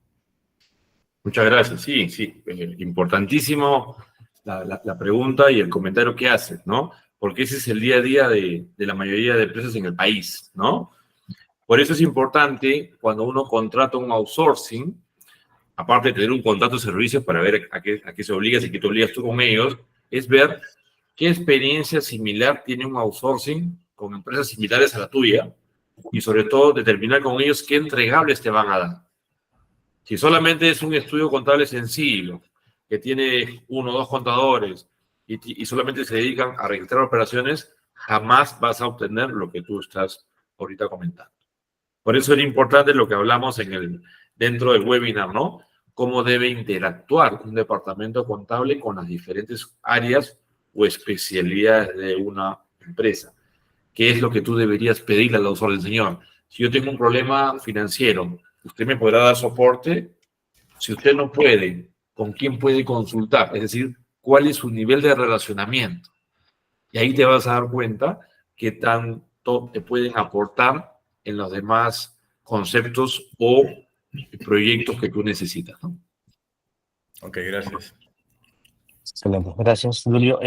B: Muchas gracias. Sí, sí, importantísimo la pregunta y el comentario que haces, ¿no? Porque ese es el día a día de la mayoría de empresas en el país, ¿no? Por eso es importante cuando uno contrata un outsourcing, aparte de tener un contrato de servicios para ver a qué se obligas y qué te obligas tú con ellos, es ver qué experiencia similar tiene un outsourcing con empresas similares a la tuya y sobre todo determinar con ellos qué entregables te van a dar. Si solamente es un estudio contable sencillo, que tiene uno o dos contadores y solamente se dedican a registrar operaciones, jamás vas a obtener lo que tú estás ahorita comentando. Por eso es importante lo que hablamos dentro del webinar, ¿no? Cómo debe interactuar un departamento contable con las diferentes áreas o especialidades de una empresa. ¿Qué es lo que tú deberías pedirle al usuario del señor? Si yo tengo un problema financiero, ¿usted me podrá dar soporte? Si usted no puede, ¿con quién puede consultar? Es decir, ¿cuál es su nivel de relacionamiento? Y ahí te vas a dar cuenta qué tanto te pueden aportar en los demás conceptos o proyectos que tú necesitas, ¿no?
C: Ok, gracias.
A: Excelente. Gracias, Julio.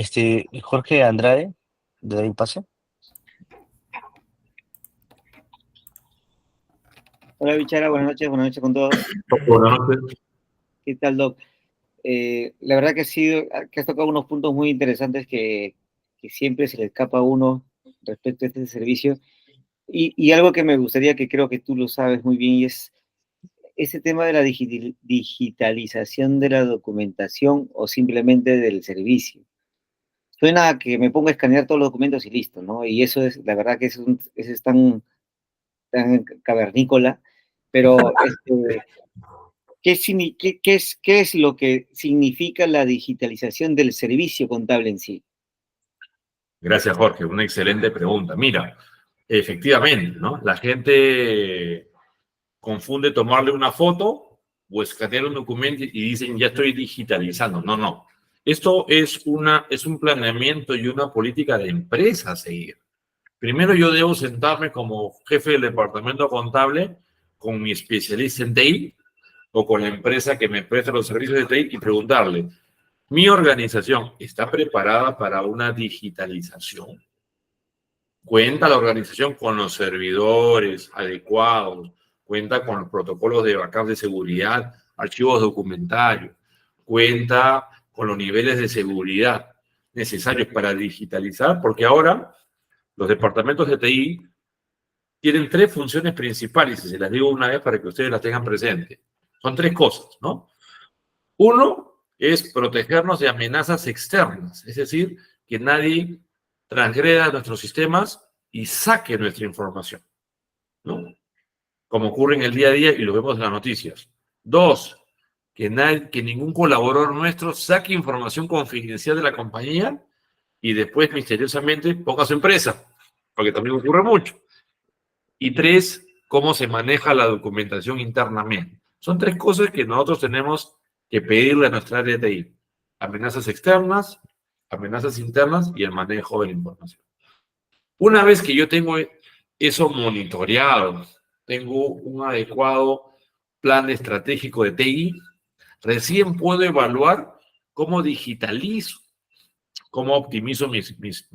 A: Jorge Andrade, de ahí pase.
D: Hola, Bichara, buenas noches con todos.
B: Buenas noches.
D: ¿Qué tal, Doc? La verdad que has tocado unos puntos muy interesantes que siempre se le escapa a uno respecto a este servicio. Y algo que me gustaría, que creo que tú lo sabes muy bien, y es ese tema de la digitalización de la documentación o simplemente del servicio. Suena a que me pongo a escanear todos los documentos y listo, ¿no? Y eso es, la verdad que eso es tan cavernícola, pero ¿qué es lo que significa la digitalización del servicio contable en sí?
B: Gracias, Jorge. Una excelente pregunta. Mira, efectivamente, ¿no? La gente confunde tomarle una foto o escanear un documento y dicen, ya estoy digitalizando. No, no. Esto es un planeamiento y una política de empresa a seguir. Primero yo debo sentarme como jefe del departamento contable con mi especialista en TI o con la empresa que me presta los servicios de TI y preguntarle, ¿mi organización está preparada para una digitalización? ¿Cuenta la organización con los servidores adecuados? ¿Cuenta con los protocolos de backup de seguridad, archivos documentarios? ¿Cuenta con los niveles de seguridad necesarios para digitalizar? Porque ahora los departamentos de TI tienen tres funciones principales, y se las digo una vez para que ustedes las tengan presentes. Son tres cosas, ¿no? Uno es protegernos de amenazas externas, es decir, que nadie transgreda nuestros sistemas y saque nuestra información, ¿no? Como ocurre en el día a día y lo vemos en las noticias. Dos, que ningún colaborador nuestro saque información confidencial de la compañía y después misteriosamente ponga su empresa, porque también ocurre mucho. Y tres, cómo se maneja la documentación internamente. Son tres cosas que nosotros tenemos que pedirle a nuestra área de TI. Amenazas externas, amenazas internas y el manejo de la información. Una vez que yo tengo eso monitoreado, tengo un adecuado plan estratégico de TI, recién puedo evaluar cómo digitalizo, cómo optimizo mi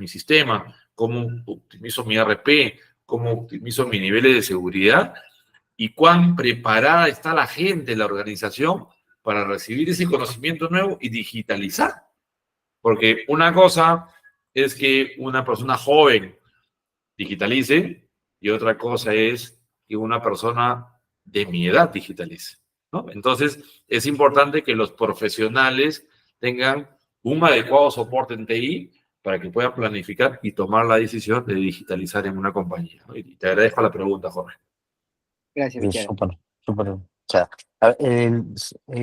B: sistema, cómo optimizo mi ERP, cómo optimizo mis niveles de seguridad y cuán preparada está la gente, la organización, para recibir ese conocimiento nuevo y digitalizar. Porque una cosa es que una persona joven digitalice y otra cosa es que una persona de mi edad digitalice, ¿no? Entonces, es importante que los profesionales tengan un adecuado soporte en TI para que puedan planificar y tomar la decisión de digitalizar en una compañía, ¿no? Y te agradezco la pregunta, Jorge.
D: Gracias,
A: Sí,
D: Bichara.
A: súper, súper O sea,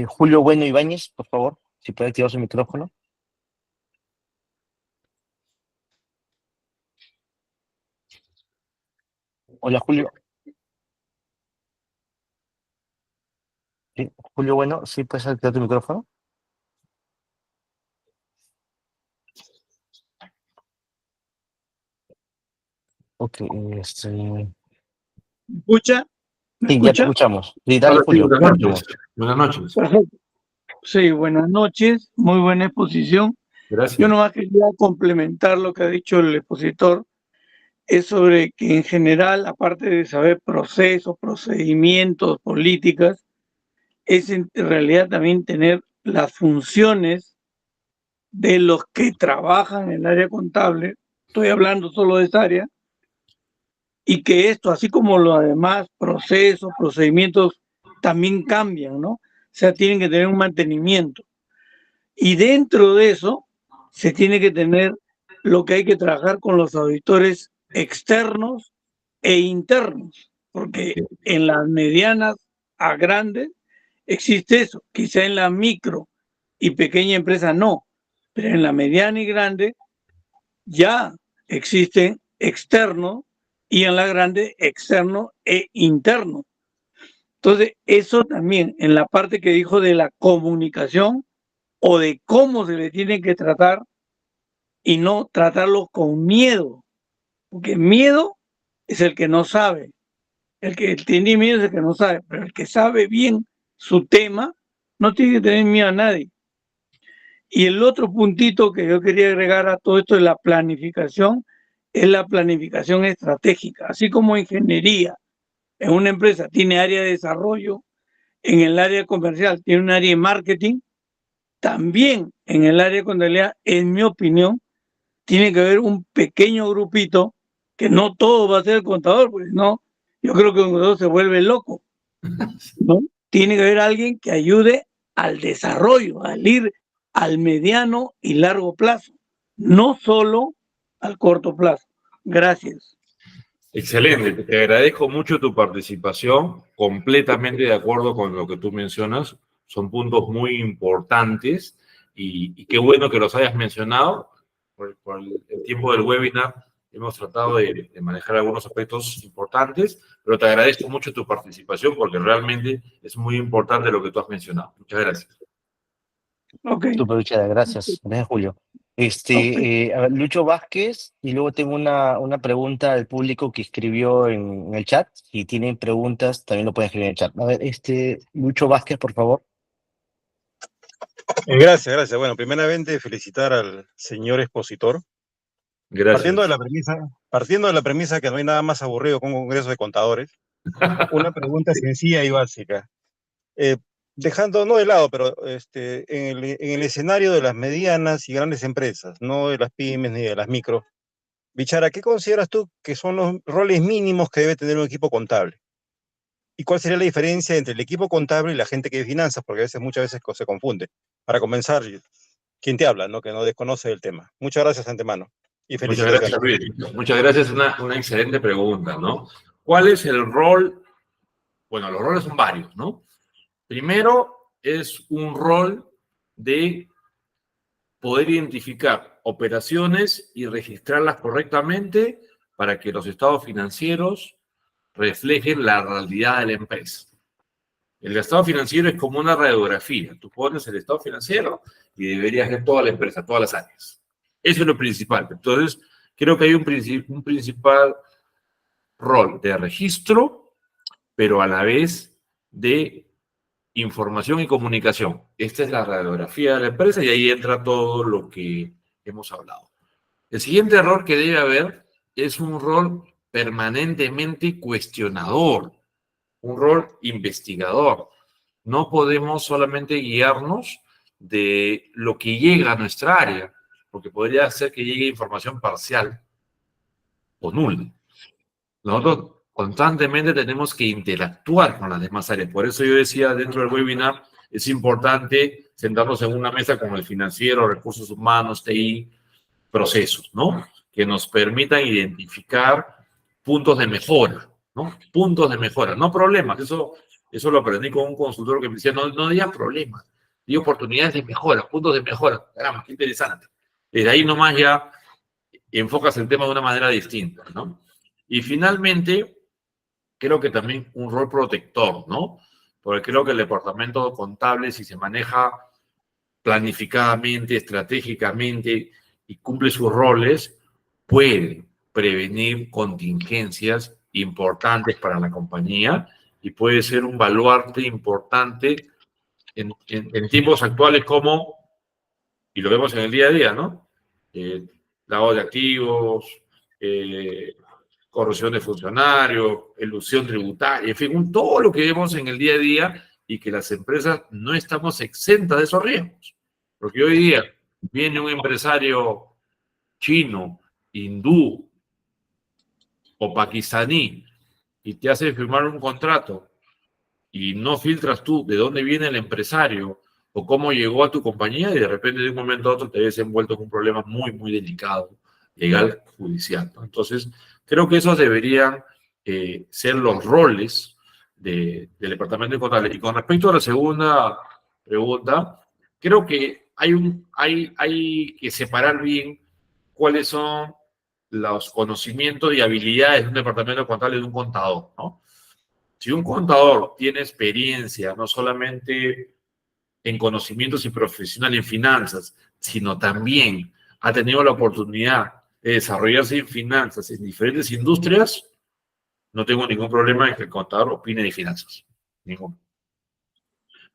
A: Julio Bueno Ibáñez, por favor, si puede activar su micrófono. Hola, Julio. Sí, Julio Bueno, ¿sí puedes activar tu micrófono? Ok,
E: ¿Escucha? ¿Me
A: sí, ya te
E: escucha?
A: escuchamos. Sí, dale,
B: Ahora sí,
A: Julio,
B: buenas noches.
A: continúa.
B: Buenas noches.
E: Perfecto. Sí, buenas noches, muy buena exposición. Yo
B: Gracias.
E: nomás quería complementar lo que ha dicho el expositor, es sobre que en general, aparte de saber procesos, procedimientos, políticas, es en realidad también tener las funciones de los que trabajan en el área contable, estoy hablando solo de esa área, y que esto, así como los demás procesos, procedimientos, también cambian, ¿no? O sea, tienen que tener un mantenimiento. Y dentro de eso, se tiene que tener lo que hay que trabajar con los auditores externos e internos, porque en las medianas a grandes existe eso, quizá en la micro y pequeña empresa no, pero en la mediana y grande ya existen externos y en la grande externo e interno. Entonces, eso también en la parte que dijo de la comunicación o de cómo se le tiene que tratar y no tratarlo con miedo, porque miedo es el que no sabe, el que tiene miedo es el que no sabe, pero el que sabe bien su tema no tiene que tener miedo a nadie. Y el otro puntito que yo quería agregar a todo esto de la planificación es la planificación estratégica, así como ingeniería en una empresa tiene área de desarrollo, en el área comercial tiene un área de marketing, también en el área de contabilidad, en mi opinión, tiene que haber un pequeño grupito, que no todo va a ser el contador, pues no, yo creo que un contador se vuelve loco, ¿no? Tiene que haber alguien que ayude al desarrollo, al ir al mediano y largo plazo, no solo al corto plazo. Gracias.
B: Excelente, te agradezco mucho tu participación, completamente de acuerdo con lo que tú mencionas, son puntos muy importantes y qué bueno que los hayas mencionado. Por el tiempo del webinar hemos tratado de manejar algunos aspectos importantes, pero te agradezco mucho tu participación porque realmente es muy importante lo que tú has mencionado. Muchas gracias.
E: Ok.
A: Súper chévere, gracias. Gracias, Julio. A ver, Lucho Vázquez, y luego tengo una pregunta al público que escribió en el chat. Si tienen preguntas, también lo pueden escribir en el chat. A ver, Lucho Vázquez, por favor.
F: Gracias, gracias. Bueno, primeramente felicitar al señor expositor. Partiendo de
B: Gracias.
F: la premisa que no hay nada más aburrido que un congreso de contadores, una pregunta sencilla y básica. Eh, Dejando, no de lado, pero en el escenario de las medianas y grandes empresas, no de las pymes ni de las micro, Bichara, ¿qué consideras tú que son los roles mínimos que debe tener un equipo contable? ¿Y cuál sería la diferencia entre el equipo contable y la gente que de finanzas? Porque muchas veces se confunde. Para comenzar, ¿quién te habla, no? Que no desconoce el tema. Muchas gracias de antemano y
B: Muchas gracias,
F: felicitaciones.
B: Luis. Muchas gracias, una excelente pregunta, ¿no? ¿Cuál es el rol? Bueno, los roles son varios, ¿no? Primero es un rol de poder identificar operaciones y registrarlas correctamente para que los estados financieros reflejen la realidad de la empresa. El estado financiero es como una radiografía. Tú pones el estado financiero y deberías ver toda la empresa, todas las áreas. Eso es lo principal. Entonces, creo que hay un principal rol de registro, pero a la vez de información y comunicación. Esta es la radiografía de la empresa y ahí entra todo lo que hemos hablado. El siguiente error que debe haber es un rol permanentemente cuestionador, un rol investigador. No podemos solamente guiarnos de lo que llega a nuestra área, porque podría ser que llegue información parcial o nula. Nosotros constantemente tenemos que interactuar con las demás áreas. Por eso yo decía dentro del webinar, es importante sentarnos en una mesa con el financiero, recursos humanos, TI, procesos, ¿no? Que nos permitan identificar puntos de mejora, ¿no? Puntos de mejora, no problemas. Eso Eso lo aprendí con un consultor que me decía, no digas problemas, di oportunidades de mejora, puntos de mejora. Caramba, qué interesante. Desde ahí nomás ya enfocas el tema de una manera distinta, ¿no? Y finalmente, creo que también un rol protector, ¿no? Porque creo que el departamento contable, si se maneja planificadamente, estratégicamente y cumple sus roles, puede prevenir contingencias importantes para la compañía y puede ser un baluarte importante en tiempos actuales como, y lo vemos en el día a día, ¿no? Lavado de activos, corrupción de funcionarios, elusión tributaria, en fin, todo lo que vemos en el día a día y que las empresas no estamos exentas de esos riesgos. Porque hoy día viene un empresario chino, hindú o pakistaní y te hace firmar un contrato y no filtras tú de dónde viene el empresario o cómo llegó a tu compañía y de repente de un momento a otro te ves envuelto en un problema muy, muy delicado, legal, judicial, ¿no? Entonces, creo que esos deberían ser los roles del Departamento de Contable. Y con respecto a la segunda pregunta, creo que hay que separar bien cuáles son los conocimientos y habilidades de un departamento contable de un contador, ¿no? Si un contador tiene experiencia, no solamente en conocimientos y profesional en finanzas, sino también ha tenido la oportunidad de desarrollarse en finanzas en diferentes industrias, no tengo ningún problema en que el contador opine de finanzas. Ninguno.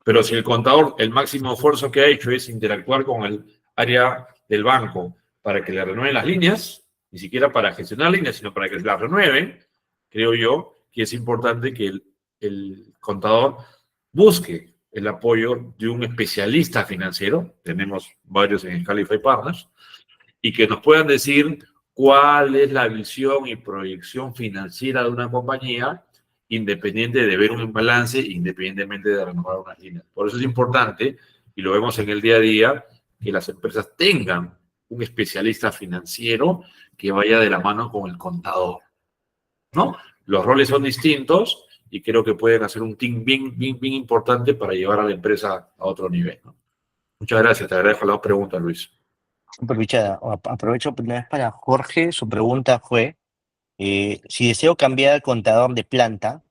B: Pero si el contador, el máximo esfuerzo que ha hecho es interactuar con el área del banco para que le renueven las líneas, ni siquiera para gestionar líneas, sino para que las renueven, creo yo que es importante que el contador busque el apoyo de un especialista financiero, tenemos varios en Scalify Partners, y que nos puedan decir cuál es la visión y proyección financiera de una compañía, independiente de ver un balance, independientemente de renovar unas líneas. Por eso es importante, y lo vemos en el día a día, que las empresas tengan un especialista financiero que vaya de la mano con el contador, ¿no? Los roles son distintos y creo que pueden hacer un team bien importante para llevar a la empresa a otro nivel, ¿no? Muchas gracias, te agradezco la pregunta, Luis.
A: Supervisada. Aprovecho primera vez para Jorge. Su pregunta fue, si deseo cambiar al contador de planta,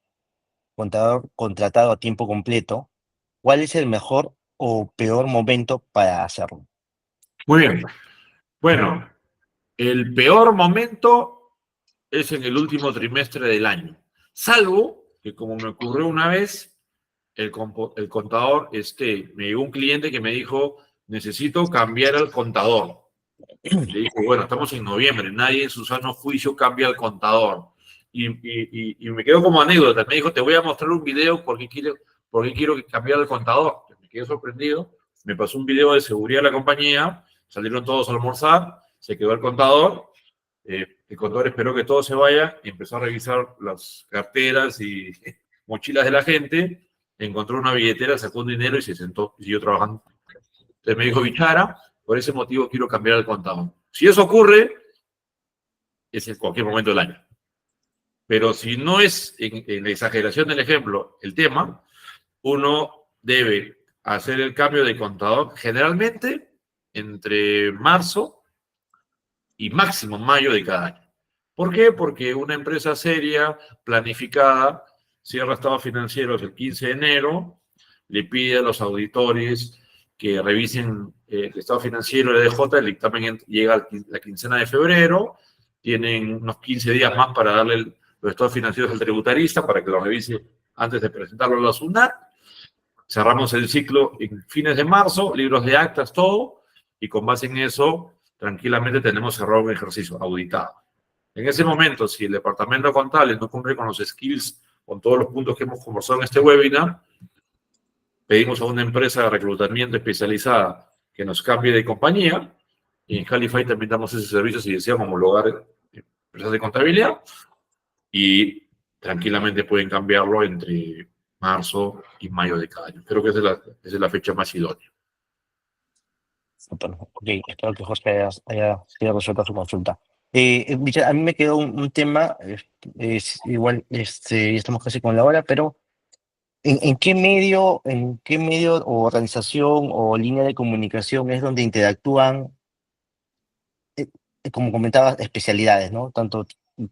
A: contador contratado a tiempo completo, ¿cuál es el mejor o peor momento para hacerlo?
B: Muy bien. Bueno, el peor momento es en el último trimestre del año, salvo que, como me ocurrió una vez, el contador, me llegó un cliente que me dijo, necesito cambiar al contador. Le dije, bueno, estamos en noviembre, nadie en su sano juicio cambia al contador. Y me quedó como anécdota. Me dijo, te voy a mostrar un video porque quiero cambiar al contador. Me quedé sorprendido. Me pasó un video de seguridad de la compañía, salieron todos a almorzar, se quedó el contador. El contador esperó que todo se vaya y empezó a revisar las carteras y mochilas de la gente. Encontró una billetera, sacó un dinero y se sentó y siguió trabajando. Entonces me dijo, Bichara, por ese motivo quiero cambiar al contador. Si eso ocurre, es en cualquier momento del año. Pero si no es en la exageración del ejemplo el tema, uno debe hacer el cambio de contador generalmente entre marzo y máximo mayo de cada año. ¿Por qué? Porque una empresa seria, planificada, cierra estados financieros el 15 de enero, le pide a los auditores que revisen el estado financiero de DJ, el dictamen llega la quincena de febrero, tienen unos 15 días más para darle los estados financieros al tributarista para que lo revise antes de presentarlo a la SUNAT. Cerramos el ciclo en fines de marzo, libros de actas, todo, y con base en eso, tranquilamente tenemos cerrado un ejercicio auditado. En ese momento, si el departamento contable no cumple con los skills, con todos los puntos que hemos conversado en este webinar, pedimos a una empresa de reclutamiento especializada que nos cambie de compañía, y en Scalify también damos ese servicio si deseamos homologar empresas de contabilidad, y tranquilamente pueden cambiarlo entre marzo y mayo de cada año. Creo que esa es la fecha más idónea.
A: Bueno, ok, espero que Jorge haya sido resuelta su consulta. A mí me quedó un tema, igual ya estamos casi con la hora, pero en qué medio o organización o línea de comunicación es donde interactúan, como comentabas, especialidades, ¿no? Tanto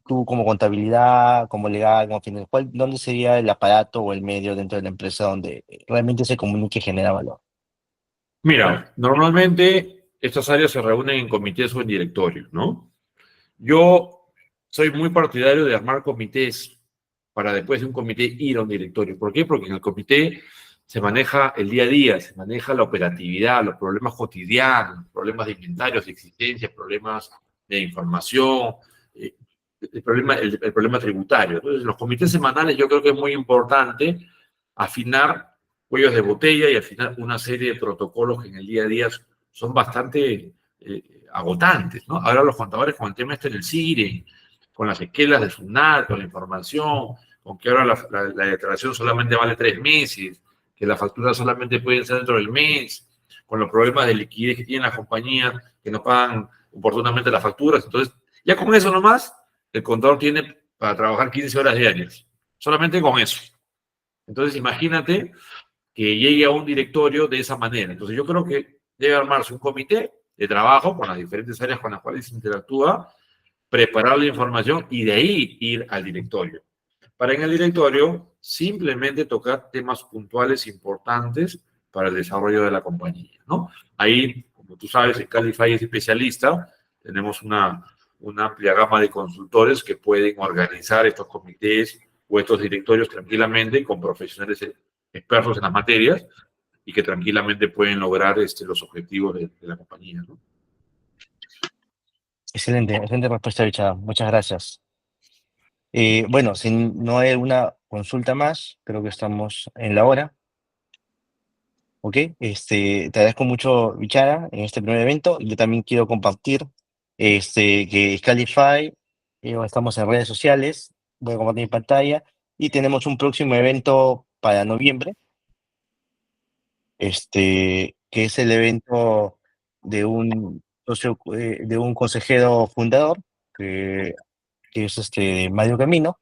A: tú como contabilidad, como legal, como financiero, ¿dónde sería el aparato o el medio dentro de la empresa donde realmente se comunica y genera valor?
B: Mira, normalmente estas áreas se reúnen en comités o en directorios, ¿no? Yo soy muy partidario de armar comités para después de un comité ir a un directorio. ¿Por qué? Porque en el comité se maneja el día a día, se maneja la operatividad, los problemas cotidianos, problemas de inventarios, de existencia, problemas de información, eh, el problema tributario. Entonces, en los comités semanales yo creo que es muy importante afinar cuellos de botella y afinar una serie de protocolos que en el día a día son bastante agotantes, ¿no? Ahora los contadores con el tema este del CIRE, con las esquelas de SUNAT, con la información, con que ahora la declaración solamente vale 3 meses, que las facturas solamente pueden ser dentro del mes, con los problemas de liquidez que tienen las compañías que no pagan oportunamente las facturas. Entonces, ya con eso nomás, el contador tiene para trabajar 15 horas diarias, solamente con eso. Entonces, imagínate que llegue a un directorio de esa manera. Entonces, yo creo que debe armarse un comité de trabajo con las diferentes áreas con las cuales se interactúa, preparar la información y de ahí ir al directorio. Para en el directorio simplemente tocar temas puntuales importantes para el desarrollo de la compañía, ¿no? Ahí, como tú sabes, en Calify es especialista, tenemos una amplia gama de consultores que pueden organizar estos comités o estos directorios tranquilamente con profesionales expertos en las materias y que tranquilamente pueden lograr los objetivos de la compañía, ¿no?
A: Excelente, excelente respuesta, Richard. Muchas gracias. Bueno, si no hay alguna consulta más, creo que estamos en la hora. ¿Ok? Te agradezco mucho, Vichara, en este primer evento. Yo también quiero compartir que Scalify, estamos en redes sociales, voy a compartir mi pantalla, y tenemos un próximo evento para noviembre, que es el evento de un socio, de un consejero fundador, que es Mario Camino,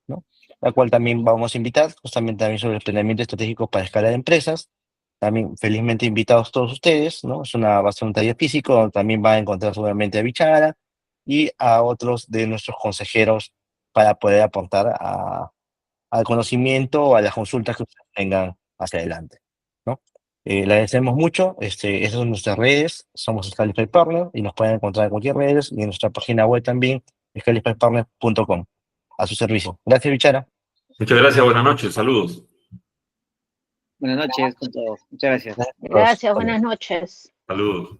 A: ¿no? La cual también vamos a invitar, justamente también sobre el planeamiento estratégico para escalar empresas. También felizmente invitados todos ustedes, ¿no? Va a ser un taller físico, donde también va a encontrar seguramente a Bichara y a otros de nuestros consejeros para poder aportar al conocimiento o a las consultas que ustedes tengan hacia adelante, ¿no? Le agradecemos mucho, esas son nuestras redes, somos Scalify Partner y nos pueden encontrar en cualquier redes y en nuestra página web también, scalifypartner.com. A su servicio. Gracias, Bichara.
B: Muchas gracias, buenas noches, saludos.
D: Buenas noches con todos. Muchas gracias.
G: Gracias, buenas noches.
B: Saludos.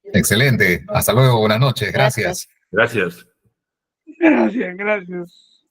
H: Excelente. Hasta luego. Buenas noches. Gracias.
B: Gracias.
E: Gracias, gracias.